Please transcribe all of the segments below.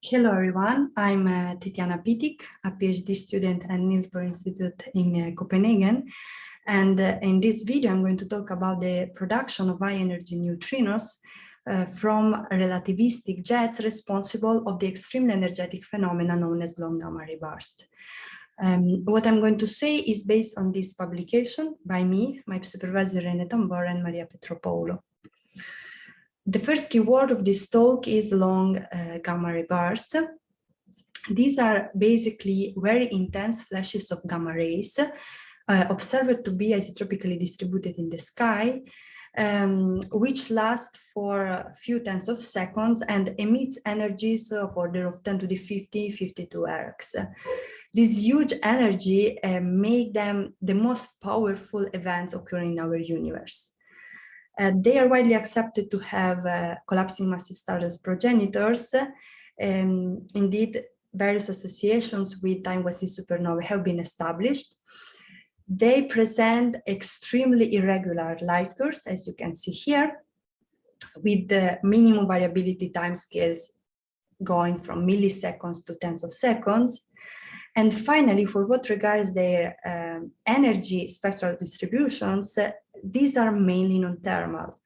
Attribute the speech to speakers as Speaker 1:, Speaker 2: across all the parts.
Speaker 1: Hello everyone, I'm Tetyana Pitik, a PhD student at Niels Bohr Institute in Copenhagen. And in this video, I'm going to talk about the production of high-energy neutrinos from relativistic jets responsible of the extremely energetic phenomena known as long gamma ray burst. What I'm going to say is based on this publication by me, my supervisor Rene Tambor, and Maria Petropoulou. The first keyword of this talk is long gamma ray bursts. These are basically very intense flashes of gamma rays observed to be isotropically distributed in the sky, which last for a few tenths of seconds and emits energies of order of 10 to the 52 ergs. This huge energy make them the most powerful events occurring in our universe. They are widely accepted to have collapsing massive stars as progenitors. Indeed, various associations with time-wasting supernovae have been established. They present extremely irregular light curves, as you can see here, with the minimum variability timescales going from milliseconds to tens of seconds. And finally, for what regards their energy spectral distributions, these are mainly non-thermal.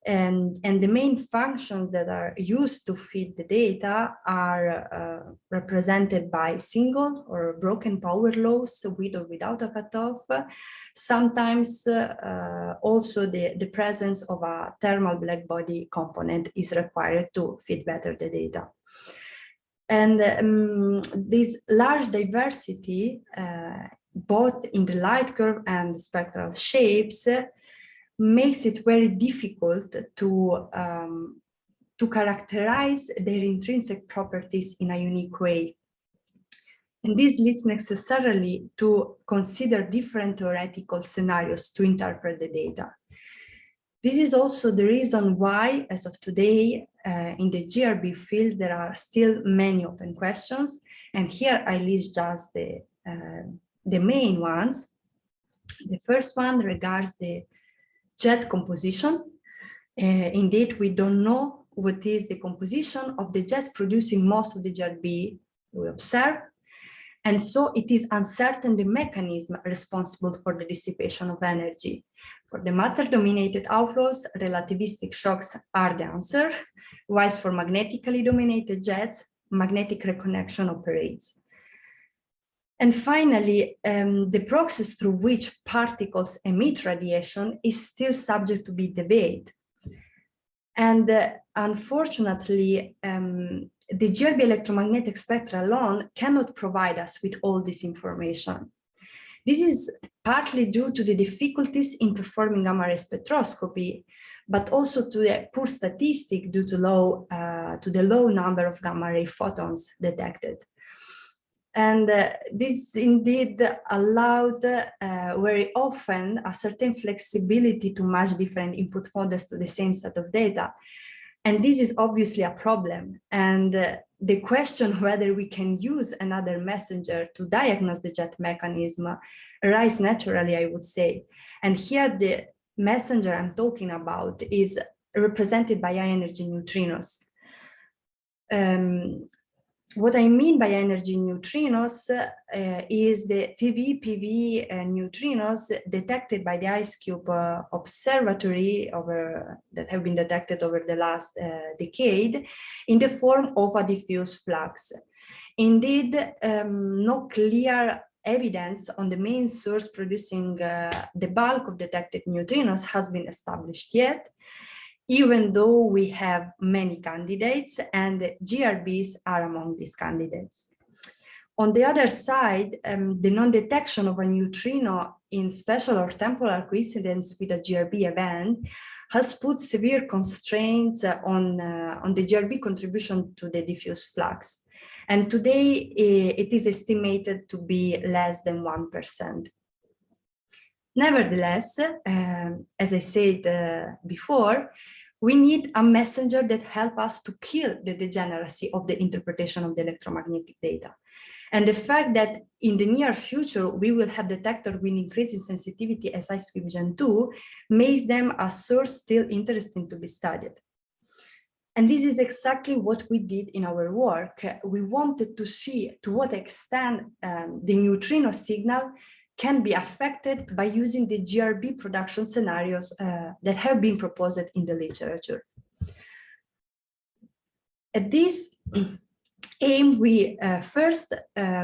Speaker 1: And the main functions that are used to feed the data are represented by single or broken power laws with or without a cutoff. Sometimes also the presence of a thermal black body component is required to feed better the data. And this large diversity, both in the light curve and the spectral shapes, makes it very difficult to characterize their intrinsic properties in a unique way. And this leads necessarily to consider different theoretical scenarios to interpret the data. This is also the reason why, as of today, in the GRB field, there are still many open questions. And here I list just the main ones. The first one regards the jet composition. Indeed, we don't know what is the composition of the jets producing most of the GRB we observe. And so it is uncertain the mechanism responsible for the dissipation of energy. For the matter-dominated outflows, relativistic shocks are the answer, whilst for magnetically dominated jets, magnetic reconnection operates. And finally, the process through which particles emit radiation is still subject to be debated. And unfortunately, the GRB electromagnetic spectra alone cannot provide us with all this information. This is partly due to the difficulties in performing gamma ray spectroscopy, but also to the poor statistic due to the low number of gamma ray photons detected. And this indeed allowed very often a certain flexibility to match different input models to the same set of data. And this is obviously a problem. And the question whether we can use another messenger to diagnose the jet mechanism arises naturally, I would say. And here the messenger I'm talking about is represented by high-energy neutrinos. What I mean by energy neutrinos is the TAUP2021 neutrinos detected by the IceCube observatory that have been detected over the last decade in the form of a diffuse flux. Indeed, no clear evidence on the main source producing the bulk of detected neutrinos has been established yet, even though we have many candidates, and GRBs are among these candidates. On the other side, the non-detection of a neutrino in spatial or temporal coincidence with a GRB event has put severe constraints on the GRB contribution to the diffuse flux. And today, it is estimated to be less than 1%. Nevertheless, as I said before, we need a messenger that helps us to kill the degeneracy of the interpretation of the electromagnetic data. And the fact that in the near future, we will have detectors with increasing sensitivity as IceCube Gen 2 makes them a source still interesting to be studied. And this is exactly what we did in our work. We wanted to see to what extent the neutrino signal can be affected by using the GRB production scenarios that have been proposed in the literature. At this aim, we first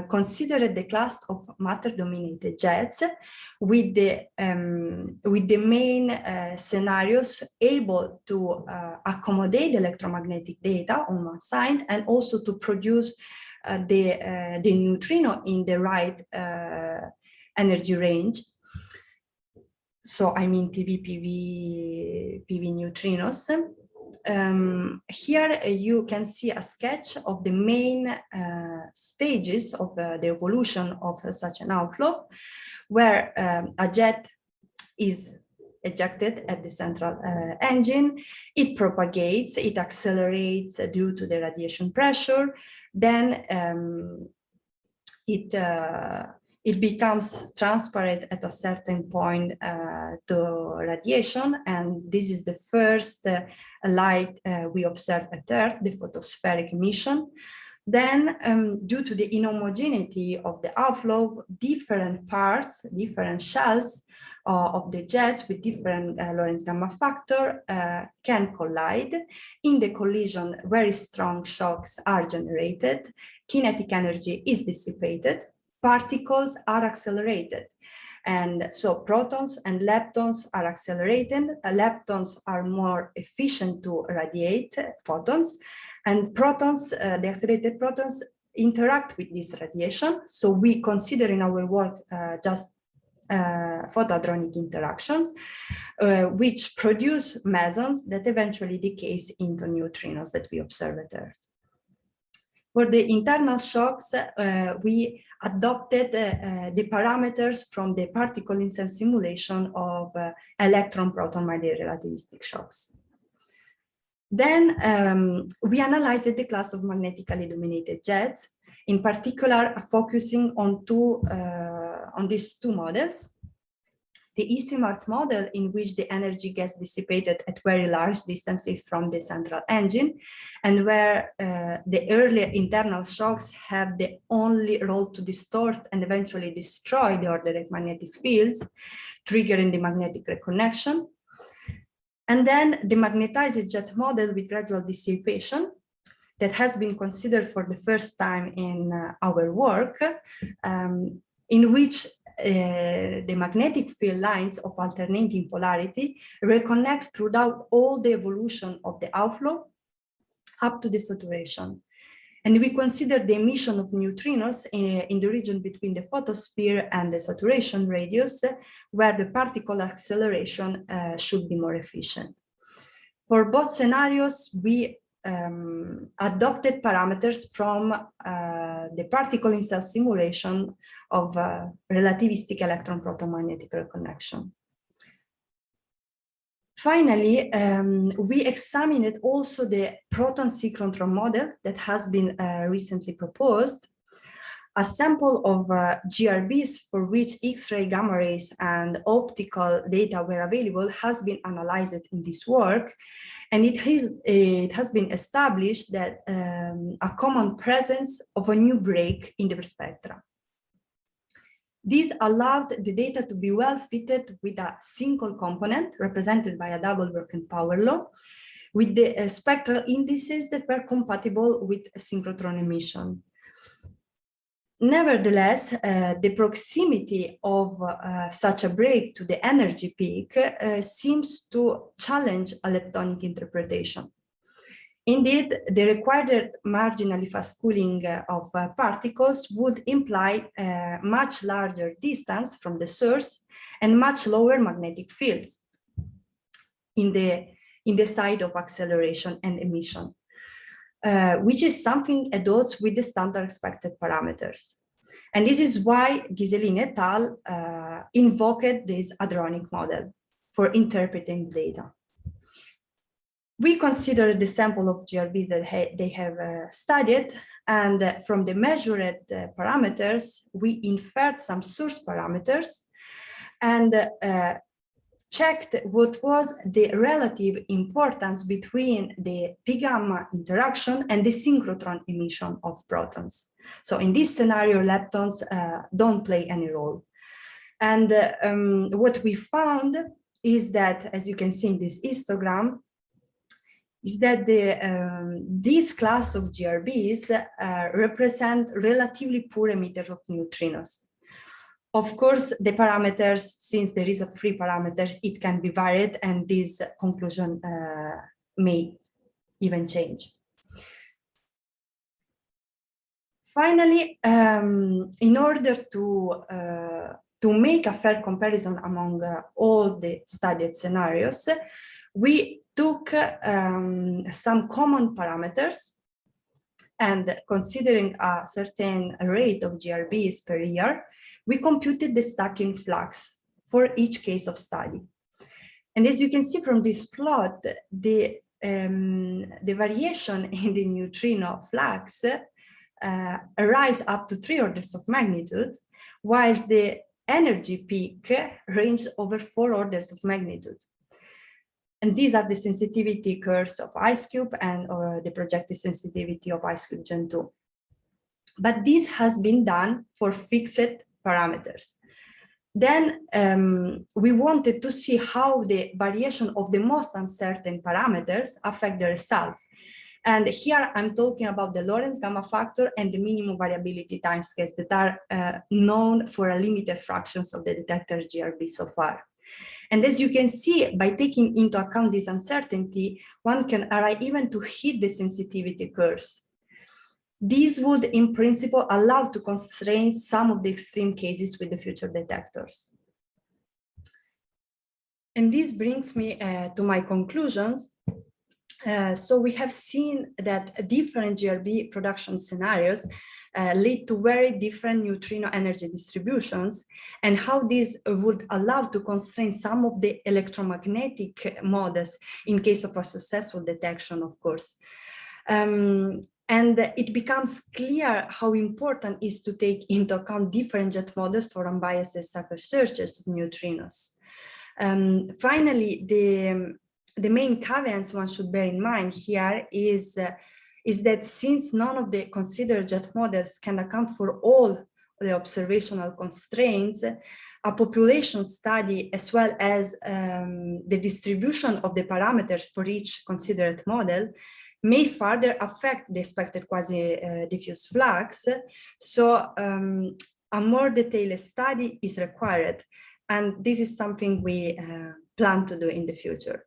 Speaker 1: considered the class of matter-dominated jets with the main scenarios able to accommodate electromagnetic data on one side, and also to produce the neutrino in the right energy range. So I mean PV neutrinos. Here you can see a sketch of the main stages of the evolution of such an outflow, where a jet is ejected at the central engine, it propagates, it accelerates due to the radiation pressure, then it becomes transparent at a certain point to radiation, and this is the first light we observe at Earth, the photospheric emission. Then, due to the inhomogeneity of the outflow, different parts, different shells of the jets with different Lorentz gamma factor can collide. In the collision, very strong shocks are generated, kinetic energy is dissipated, particles are accelerated. And so protons and leptons are accelerated. Leptons are more efficient to radiate photons, and protons, the accelerated protons, interact with this radiation. So we consider in our work just photohadronic interactions, which produce mesons that eventually decays into neutrinos that we observe at Earth. For the internal shocks, we adopted the parameters from the particle instant simulation of electron-proton Mayer relativistic shocks. Then we analyzed the class of magnetically dominated jets, in particular focusing on these two models. The ICMART model, in which the energy gets dissipated at very large distances from the central engine, and where the earlier internal shocks have the only role to distort and eventually destroy the ordinary magnetic fields, triggering the magnetic reconnection. And then the magnetized jet model with gradual dissipation that has been considered for the first time in our work, in which the magnetic field lines of alternating polarity reconnect throughout all the evolution of the outflow up to the saturation. And we consider the emission of neutrinos in the region between the photosphere and the saturation radius, where the particle acceleration should be more efficient. For both scenarios, we adopted parameters from the particle instant simulation of relativistic electron-proton magnetic reconnection. Finally, we examined also the proton synchrotron model that has been recently proposed. A sample of GRBs for which X-ray, gamma rays, and optical data were available has been analyzed in this work, and it has been established that a common presence of a new break in the spectra. This allowed the data to be well fitted with a single component represented by a double working power law, with the spectral indices that were compatible with synchrotron emission. Nevertheless, the proximity of such a break to the energy peak seems to challenge a leptonic interpretation. Indeed, the required marginally fast cooling of particles would imply a much larger distance from the source and much lower magnetic fields in the side of acceleration and emission, which is something at odds with the standard expected parameters. And this is why Ghiselin et al. Invoked this hadronic model for interpreting data. We considered the sample of GRB that they have studied, and from the measured parameters, we inferred some source parameters, and checked what was the relative importance between the pi-gamma interaction and the synchrotron emission of protons. So in this scenario, leptons don't play any role. And what we found is that, as you can see in this histogram, is that this class of GRBs represent relatively poor emitters of neutrinos. Of course, the parameters, since there is a free parameter, it can be varied, and this conclusion may even change. Finally, in order to make a fair comparison among all the studied scenarios, we took some common parameters, and considering a certain rate of GRBs per year, we computed the stacking flux for each case of study. And as you can see from this plot, the variation in the neutrino flux arrives up to 3 orders of magnitude, whilst the energy peak ranges over 4 orders of magnitude. And these are the sensitivity curves of IceCube and the projected sensitivity of IceCube Gen 2. But this has been done for fixed parameters. Then we wanted to see how the variation of the most uncertain parameters affect the results. And here I'm talking about the Lorentz gamma factor and the minimum variability timescales that are known for a limited fractions of the detector GRB so far. And as you can see, by taking into account this uncertainty, one can arrive even to hit the sensitivity curves. These would, in principle, allow to constrain some of the extreme cases with the future detectors. And this brings me to my conclusions. So we have seen that different GRB production scenarios lead to very different neutrino energy distributions, and how this would allow to constrain some of the electromagnetic models in case of a successful detection, of course. And it becomes clear how important it is to take into account different jet models for unbiased Stacker searches of neutrinos. Finally, the main caveats one should bear in mind here is that since none of the considered jet models can account for all the observational constraints, a population study as well as the distribution of the parameters for each considered model may further affect the expected quasi-diffuse flux. So a more detailed study is required, and this is something we plan to do in the future.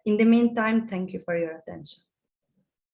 Speaker 1: In the meantime, thank you for your attention.